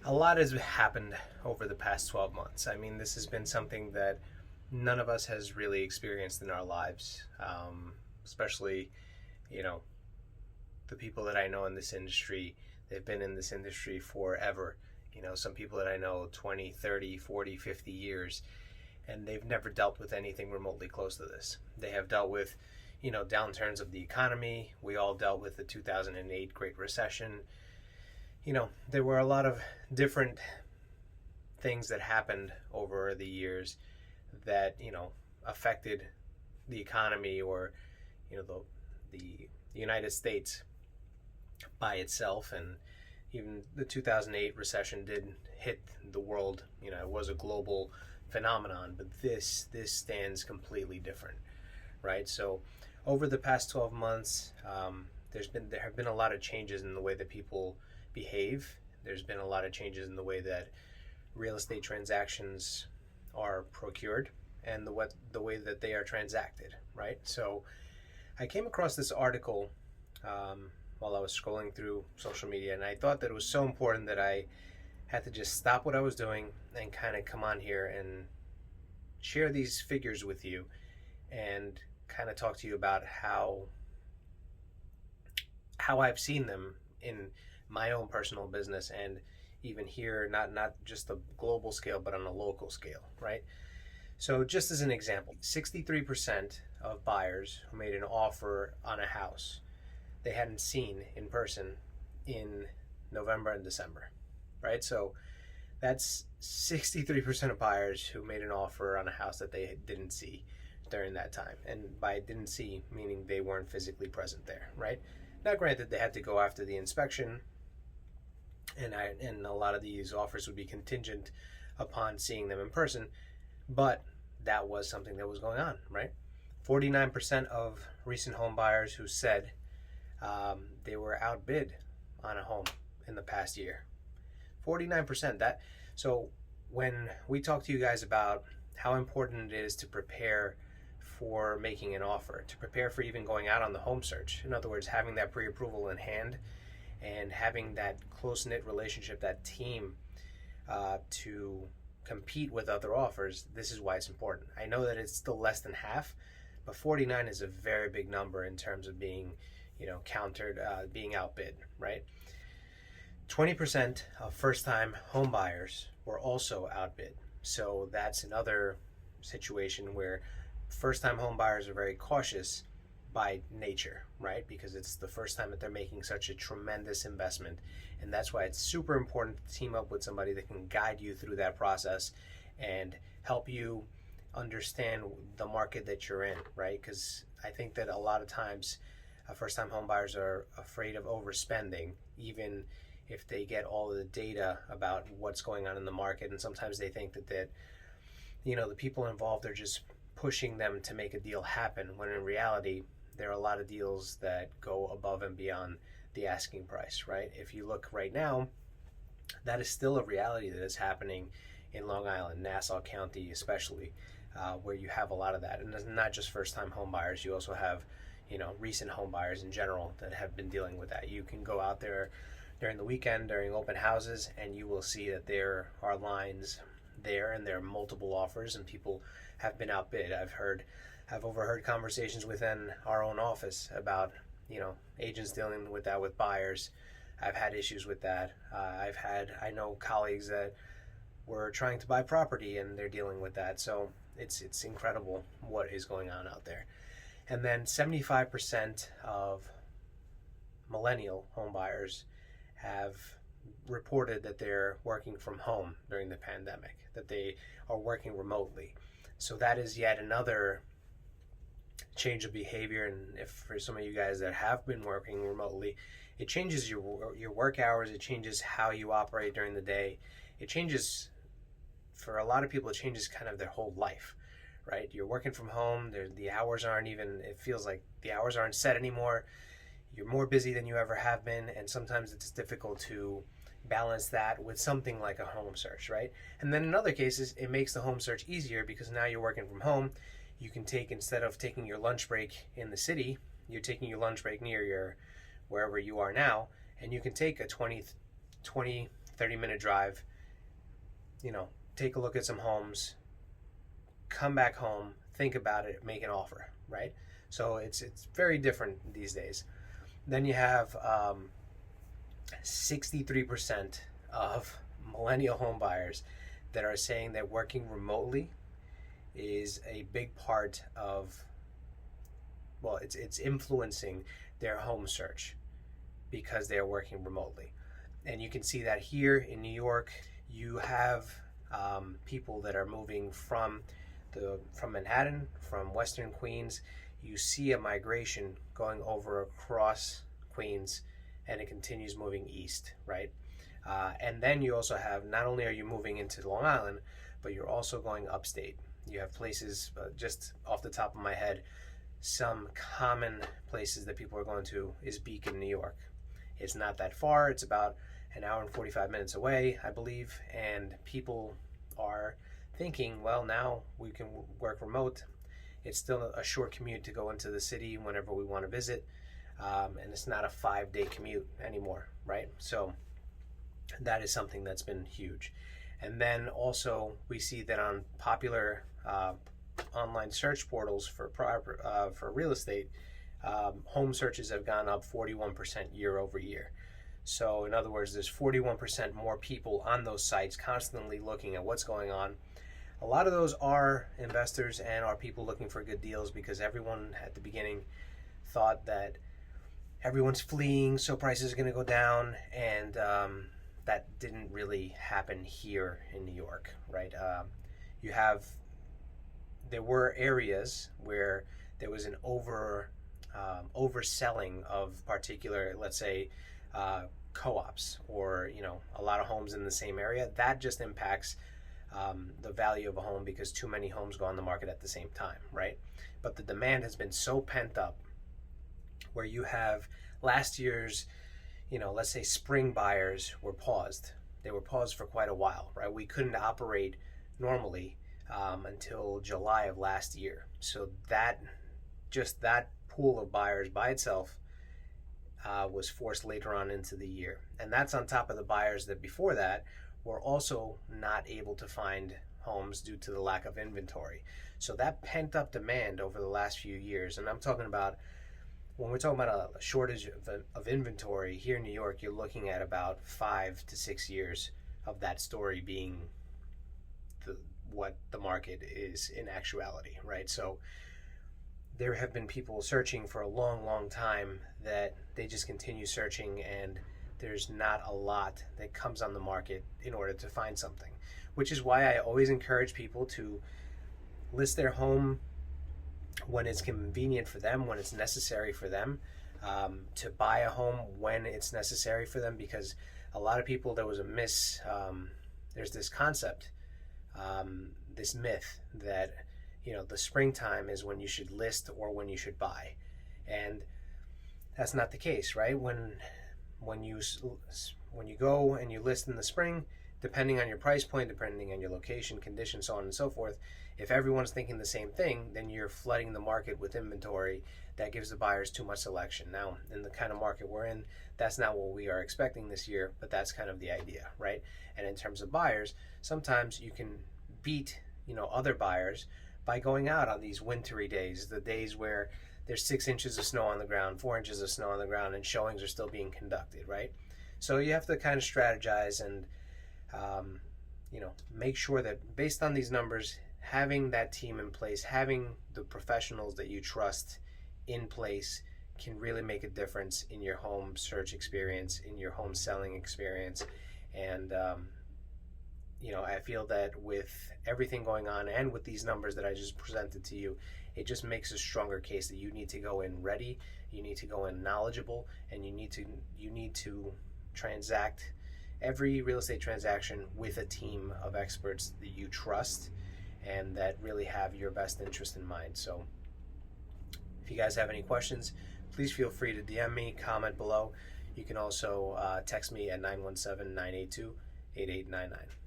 A lot has happened over the past 12 months. I mean, this has been something that none of us has really experienced in our lives, especially, you know, the people that I know in this industry. They've been in this industry forever. Some people that I know 20, 30, 40, 50 years, and they've never dealt with anything remotely close to this. They have dealt with, downturns of the economy. We all dealt with the 2008 Great Recession. There were a lot of different things that happened over the years that, affected the economy or, the United States by itself. And even the 2008 recession did hit the world. It was a global phenomenon, but this stands completely different, right? So over the past 12 months, there have been a lot of changes in the way that people behave. There's been a lot of changes in the way that real estate transactions are procured and the way that they are transacted, right? So I came across this article while I was scrolling through social media, and I thought that it was so important that I had to just stop what I was doing and kind of come on here and share these figures with you and kind of talk to you about how I've seen them in my own personal business, and even here, not just the global scale, but on a local scale, right? So just as an example, 63% of buyers who made an offer on a house they hadn't seen in person in November and December, right? So that's 63% of buyers who made an offer on a house that they didn't see during that time. And by didn't see, meaning they weren't physically present there, right? Now, granted, they had to go after the inspection, and a lot of these offers would be contingent upon seeing them in person, but that was something that was going on, right? 49% of recent home buyers who said they were outbid on a home in the past year. 49%. So when we talk to you guys about how important it is to prepare for making an offer, to prepare for even going out on the home search, in other words, having that pre-approval in hand and having that close-knit relationship, that team to compete with other offers, this is why it's important. I know that it's still less than half, but 49 is a very big number in terms of being, countered, being outbid, right? 20% of first-time home buyers were also outbid. So that's another situation where first-time home buyers are very cautious by nature, right? Because it's the first time that they're making such a tremendous investment. And that's why it's super important to team up with somebody that can guide you through that process and help you understand the market that you're in, right? Because I think that a lot of times first-time home buyers are afraid of overspending, even if they get all of the data about what's going on in the market. And sometimes they think that the people involved are just pushing them to make a deal happen, when in reality, there are a lot of deals that go above and beyond the asking price, right? If you look right now, that is still a reality that is happening in Long Island, Nassau County especially, where you have a lot of that. And it's not just first-time home buyers. You also have, recent home buyers in general that have been dealing with that. You can go out there during the weekend, during open houses, and you will see that there are lines there and there are multiple offers and people have been outbid. I've overheard conversations within our own office about, agents dealing with that with buyers. I've had issues with that. I know colleagues that were trying to buy property and they're dealing with that. So it's incredible what is going on out there. And then 75% of millennial home buyers have reported that they're working from home during the pandemic, that they are working remotely. So that is yet another change of behavior. And if for some of you guys that have been working remotely, it changes your work hours, it changes how you operate during the day. It changes, for a lot of people, it changes kind of their whole life, right? You're working from home, the hours aren't even, it feels like the hours aren't set anymore. You're more busy than you ever have been, and sometimes it's difficult to balance that with something like a home search, right? And then in other cases, it makes the home search easier because now you're working from home. You can instead of taking your lunch break in the city, you're taking your lunch break near wherever you are now, and you can take a 20, 30-minute drive, take a look at some homes, come back home, think about it, make an offer, right? So it's very different these days. Then you have 63% of millennial home buyers that are saying that working remotely is a big part of, well, it's influencing their home search because they are working remotely. And you can see that here in New York, you have people that are moving from Manhattan, from Western Queens. You see a migration going over across Queens, and it continues moving east, right? And then you also have, not only are you moving into Long Island, but you're also going upstate. You have places, just off the top of my head, some common places that people are going to is Beacon, New York. It's not that far. It's about an hour and 45 minutes away, I believe. And people are thinking, well, now we can work remote. It's still a short commute to go into the city whenever we want to visit. And it's not a 5-day commute anymore, right? So that is something that's been huge. And then also we see that on popular online search portals for real estate, home searches have gone up 41% year over year. So in other words, there's 41% more people on those sites constantly looking at what's going on. A lot of those are investors and are people looking for good deals, because everyone at the beginning thought that everyone's fleeing, so prices are going to go down, and that didn't really happen here in New York, right? There were areas where there was an overselling of particular, let's say, co-ops, or a lot of homes in the same area. That just impacts the value of a home, because too many homes go on the market at the same time, right? But the demand has been so pent up, where you have last year's, let's say spring buyers were paused. They were paused for quite a while, right? We couldn't operate normally until July of last year. So that pool of buyers by itself was forced later on into the year. And that's on top of the buyers that before that were also not able to find homes due to the lack of inventory. So that pent up demand over the last few years, and I'm talking about, when we're talking about a shortage of inventory here in New York, you're looking at about 5 to 6 years of that story being what the market is in actuality, right? So there have been people searching for a long, long time that they just continue searching, and there's not a lot that comes on the market in order to find something, which is why I always encourage people to list their home when it's convenient for them, when it's necessary for them, to buy a home when it's necessary for them, because a lot of people, there's this concept, this myth that the springtime is when you should list or when you should buy, and that's not the case, right? When you go and you list in the spring, depending on your price point, depending on your location, condition, so on and so forth, if everyone's thinking the same thing, then you're flooding the market with inventory that gives the buyers too much selection. Now, in the kind of market we're in, that's not what we are expecting this year, but that's kind of the idea, right? And in terms of buyers, sometimes you can beat other buyers by going out on these wintry days, the days where there's 6 inches of snow on the ground, 4 inches of snow on the ground, and showings are still being conducted, right? So you have to kind of strategize and make sure that based on these numbers, having that team in place, having the professionals that you trust in place, can really make a difference in your home search experience, in your home selling experience. And I feel that with everything going on and with these numbers that I just presented to you, it just makes a stronger case that you need to go in ready, you need to go in knowledgeable, and you need to transact every real estate transaction with a team of experts that you trust and that really have your best interest in mind. So if you guys have any questions, please feel free to DM me, comment below. You can also text me at 917-982-8899.